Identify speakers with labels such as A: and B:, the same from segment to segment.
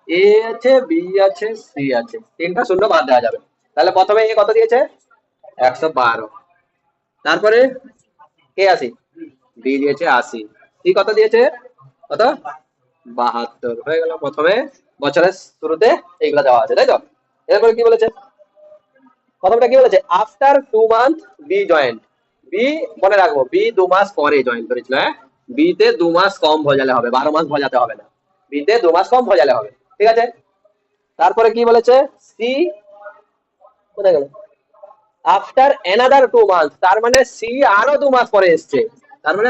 A: এ আছে, বি আছে, সি আছে, তিনটা শূন্য বাদ দেওয়া যাবে। তাহলে প্রথমে এ কত দিয়েছে? 112। তারপরে কে 80? বি দিয়েছে 80। সি কত দিয়েছে? কত? 72। হয়ে গেল প্রথমে বছরের শুরুতে এইগুলা দেওয়া আছে, তাই তো? এরপরে কি বলেছে? প্রথমটা কি বলেছে? After 2 month B joint. B মনে রাখবো, বি 2 মাস পরে জয়েন করেছিল, হ্যাঁ। বি তে 2 মাস কম ভজালে হবে, 12 মাস ভজাতে হবে না। বি তে 2 মাস কম ভজালে হবে, ঠিক আছে। তারপরে কি বলেছে? সি কোথায় গেল? আফটার এনাদার 2 মান্থ, তার মানে সি আরো 2 মাস পরে এসছে। তার মানে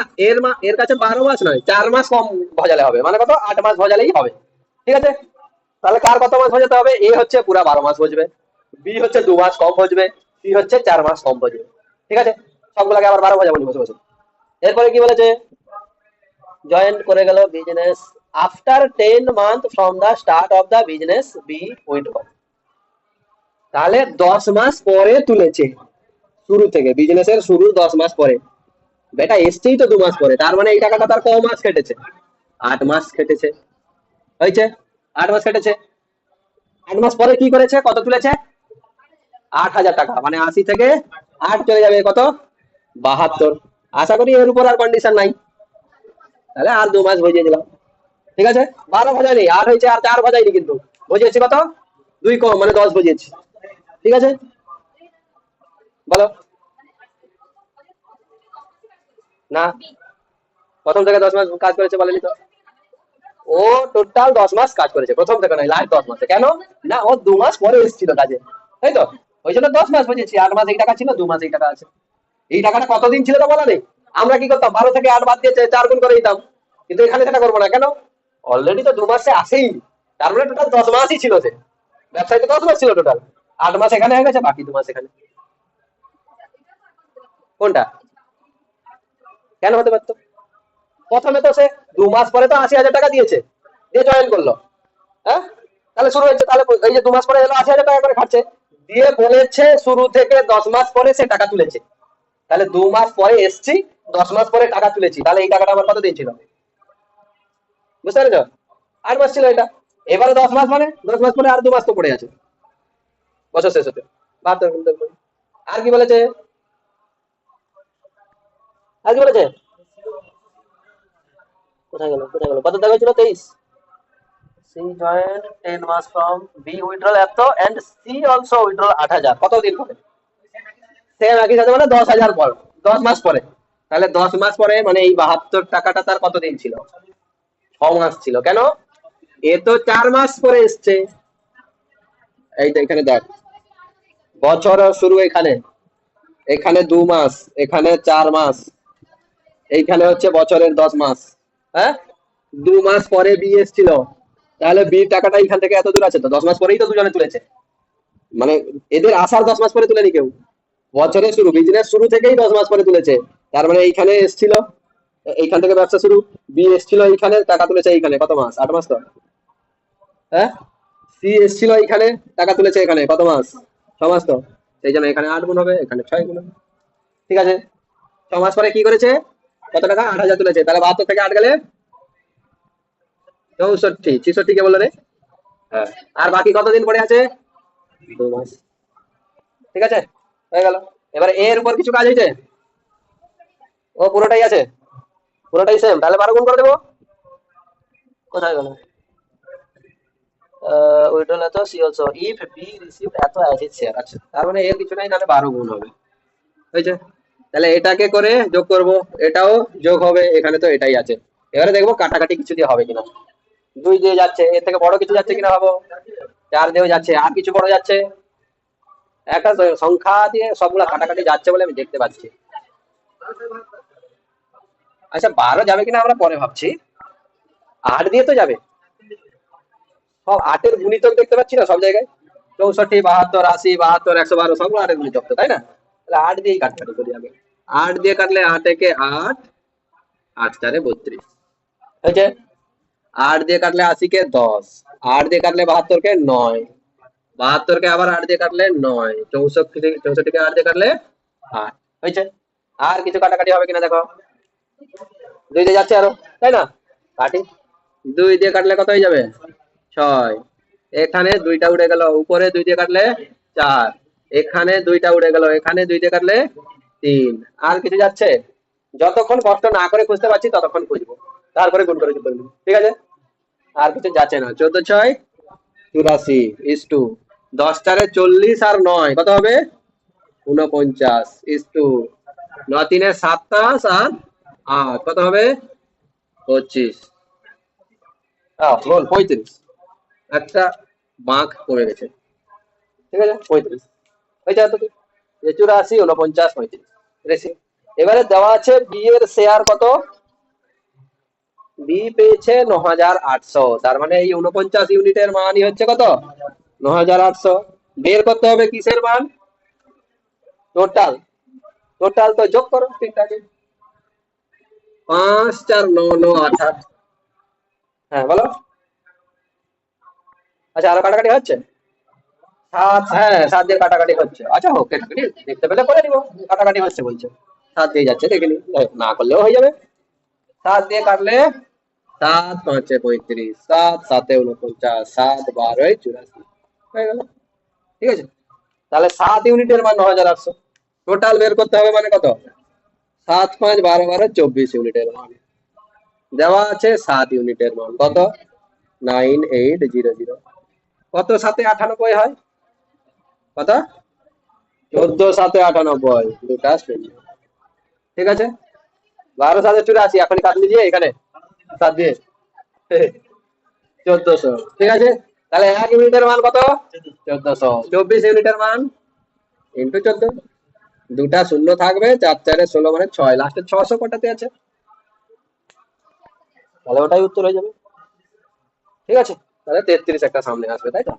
A: এর কাছে 12 মাস নয়, 4 মাস কম ভজালে হবে, মানে কত? 8 মাস ভজালেই হবে, ঠিক আছে। তাহলে কার কত মাস ভজাতে হবে? এ হচ্ছে পুরা 12 মাস ভজবে, বি হচ্ছে 2 মাস কম ভজবে, সি হচ্ছে 4 মাস কম ভজবে, ঠিক আছে। সবগুলাকে আবার 12 ভজাবো বসে বসে। এরপরে কি বলেছে? জয়েন করে গেল business after 10 month from the start of the business B withdraw. তাহলে 10 মাস পরে তুলেছে, শুরু থেকে, বিজনেসের শুরু 10 মাস পরে। বেটা এসছেই তো 2 মাস পরে, তার মানে এই টাকাটা তার ক মাস কেটেছে? 8 মাস কেটেছে, হয়েছে। 8 মাস কেটেছে। 8 মাস পরে কি করেছে? কত তুলেছে? 8,000 টাকা, মানে 80 থেকে 8 চলে যাবে কত? 72। আশা করি এর উপর আর কন্ডিশন নাই। তাহলে আর 2 মাস ভজিয়ে দিলাম, ঠিক আছে। 12 ভাজাইনি, 8 হয়েছে, আর 4 ভাজাইনি, কিন্তু ভজিয়েছি কত? 2 কম, মানে 10 ভজিয়েছি, ঠিক আছে। বলো। না, প্রথম থেকে 10 মাস কাজ করেছে বলেনি তো। ও টোটাল 10 মাস কাজ করেছে, প্রথম থেকে নয়, লাস্ট 10 মাসে। কেন? না, ও 2 মাস পরে এসেছিল কাজে, তাই তো। ওই জন্য 10 মাস বুঝেছি। 8 মাস এই টাকা ছিল, 2 মাস এই টাকা আছে। এই টাকাটা কতদিন ছিল তো বলা নেই। আমরা কি করতাম? 12 থেকে 8 বাদ দিয়ে 4 গুণ করে দিতাম। কিন্তু এখানে সেটা করবো না, কেন? অলরেডি তো 2 মাসে আসেই, তার মানে টোটাল 10 মাসই ছিল সে। ব্যবসায় তো 10 মাস ছিল টোটাল। 8 মাস এখানে হয়ে গেছে, বাকি 2 মাস এখানে। কোনটা? কেন হতে পারতো? প্রথমে তো সে 2 মাস পরে তো 80,000 টাকা দিয়েছে, দিয়ে জয়েন করলো, হ্যাঁ। তাহলে শুরু হয়েছে, তাহলে এই যে 2 মাস পরে এলো, 80,000 টাকা করে খাচ্ছে। দিয়ে বলেছে শুরু থেকে 10 মাস পরে সে টাকা তুলেছে। তাহলে 2 মাস পরে এসছি, 10 মাস পরে টাকা তুলেছি, তাহলে এই টাকাটা আমার কত দিয়েছিল? বুঝতে পেরেছো? 8 মাস ছিল এটা। এবারে 10 মাস, মানে 10 মাস পরে আর 2 মাস তো পড়ে আছে বছর শেষ হতে। 72। আর কি বলেছে? আর কি বলেছে? কোথায় গেল, কোথায় গেল? কত টাকা ছিল? 23। সি জয়েন্ট 10 মাস ফ্রম বি উইথড্রল এত এন্ড সি অলসো উইথড্রল 8,000। কত দিন পরে? সেম একই সাথে, মানে 10,000 পর, 10 মাস পরে। তাহলে 10 মাস পরে মানে এই 72 টাকাটা তার কত দিন ছিল? 6 মাস ছিল। কেন? এ তো 4 মাস পরে এসছে। এই তো এখানে দেখ, বছর শুরু এখানে, এখানে 2 মাস, এখানে 4 মাস, এইখানে হচ্ছে বছরের 10 মাস, হ্যাঁ। 2 মাস পরে বি এসছিল। তাহলে বি টাকাটা এখান থেকে এত দূর আছে, তো 10 মাস পরেই তো দুজনে তুলেছে। মানে এদের আসার 10 মাস পরে তুলেনি কেউ। বছরের শুরু, বিজনেস শুরু থেকেই 10 মাস পরে তুলেছে। তার মানে এইখানে এসছিল, এইখান থেকে ব্যবসা শুরু। বি এসছিল এইখানে, টাকা তুলেছে এইখানে, কত মাস? 8 মাস তো, হ্যাঁ। সি এসছিল এইখানে, টাকা তুলেছে এখানে, কত মাস? 6 মাস তো। সেই জন্য এখানে 8 গুণ হবে, এখানে 6 গুণ হবে, ঠিক আছে। 6 মাস পরে কি করেছে? কত টাকা? 8,000 তুলেছে। তাহলে 72 থেকে 8 গেলে 64। 66 কে বললো রে? হ্যাঁ। আর বাকি কতদিন পড়ে আছে? 2 মাস, ঠিক আছে। হয়ে গেল। এবার এর উপর কিছু কাজ হয়েছে? ও পুরোটাই আছে, পুরোটাই সেম। তাহলে 12 গুণ করে দেবো। কোথায় গেল? উইড্রল এত, C also if B receive এত অ্যাজ ইট শেয়ার। আচ্ছা, তার মানে এর কিছু নাই, নাহলে 12 গুণ হবে, হয়েছে। তাহলে এটাকে করে যোগ করব, এটাও যোগ হবে, এখানে তো এটাই আছে। এবারে দেখবো কাটাকাটি কিছু দিয়ে হবে কিনা। 2 দিয়ে যাচ্ছে, এর থেকে বড় কিছু যাচ্ছে কিনা ভাবো। 4 দিয়েও যাচ্ছে, আর কিছু বড় যাচ্ছে? একটা সংখ্যা দিয়ে সবগুলা কাটাকাটি যাচ্ছে বলে আমি দেখতে পাচ্ছি। আচ্ছা, 12 যাবে কিনা আমরা পরে ভাবছি। 8 দিয়ে তো যাবে, সব 8-এর গুণিতক দেখতে পাচ্ছি না সব জায়গায়। 64, 72, 80, 72, 112, সবগুলো 8-এর গুণিতক তো, তাই না? তাহলে 8 দিয়েই কাটাকাটি করি আগে। 8 দিয়ে কাটলে 8 একে 8, 8 চারে 32, হয়েছে। 8 দিয়ে কাটলে 80 কে 10, 8 দিয়ে কাটলে 72 কে 9, 72 কে আবার 8 দিয়ে কাটলে 9, 64 কে 8 দিয়ে কাটলে 8, হয়েছে। আর কিছু কাটাকাটি হবে কিনা দেখো। 2 দিয়ে যাচ্ছে আরো, তাই না? কাটি। 2 দিয়ে কাটলে কত হয়ে যাবে? ছয়, এখানে দুইটা উড়ে গেল, উপরে দুই দিয়ে কাটলে চার, এখানে দুইটা উড়ে গেল, এখানে দুই দিয়ে কাটলে তিন। আর কিছু যাচ্ছে? যতক্ষণ কষ্ট না করে খুঁজতে পারছি ততক্ষণ খুঁজবো, তারপরে গুণ করে করবো, ঠিক আছে? আর কিছু যাচ্ছে না। 14×6 = 84 ইস টু 10×4 = 40 আর 9 কত হবে? 49 ইস টু 9×3 = 27 আর 8 কত হবে? 25। বল 35। একটা বাঁক কমে গেছে, ঠিক আছে? 35 হয়ে যাবে তো? 84, 49, 35 রেসি। এবারে দেওয়া আছে বি এর শেয়ার কত? বি পেয়েছে 9,800, তার মানে এই 49 ইউনিটের মানই হচ্ছে কত? 9,800। বের করতে হবে কিসের মান? টোটাল। টোটাল তো যোগ করো ঠিকঠাক। 5, 4, 9, 9, 8, 8। হ্যাঁ বলো। আচ্ছা আরো কাটাকাটি হচ্ছে? সাত, হ্যাঁ 7 দিয়ে কাটাকাটি হচ্ছে। আচ্ছা হোক, কেটে দেখতে পেলে করে নিবো। কাটাকাটি হচ্ছে বলছে, 7 দিয়ে যাচ্ছে, দেখে নি, না করলেও হয়ে যাবে। 7 দিয়ে কাটলে 7×5 = 35, 7×7 = 49, 7×12 = 84 হয়ে গেল, ঠিক আছে? তাহলে 7 ইউনিটের মান 9,800। টোটাল বের করতে হবে মানে কত? 7, 5, 12, 12, 24 ইউনিটের মান দেওয়া আছে। 7 ইউনিটের মান কত? 9800। কত 7-এ 98 হয়? কত? 14×7 = 98, দুটা শূন্য, ঠিক আছে? 12×7 = 84, এখনই কাটলি দিয়ে এখানে 7 দিয়ে 1400, ঠিক আছে? তাহলে 1 ইউনিটের মান কত? 1400। 24 ইউনিটের মান ইন্টু 14, দুটা শূন্য থাকবে, 4×4 = 16 মানে 6, লাস্টে 600 কটাতে আছে, তাহলে ওটাই উত্তর হয়ে যাবে, ঠিক আছে? তাহলে 33 একটা সামনে আসবে, তাই তো?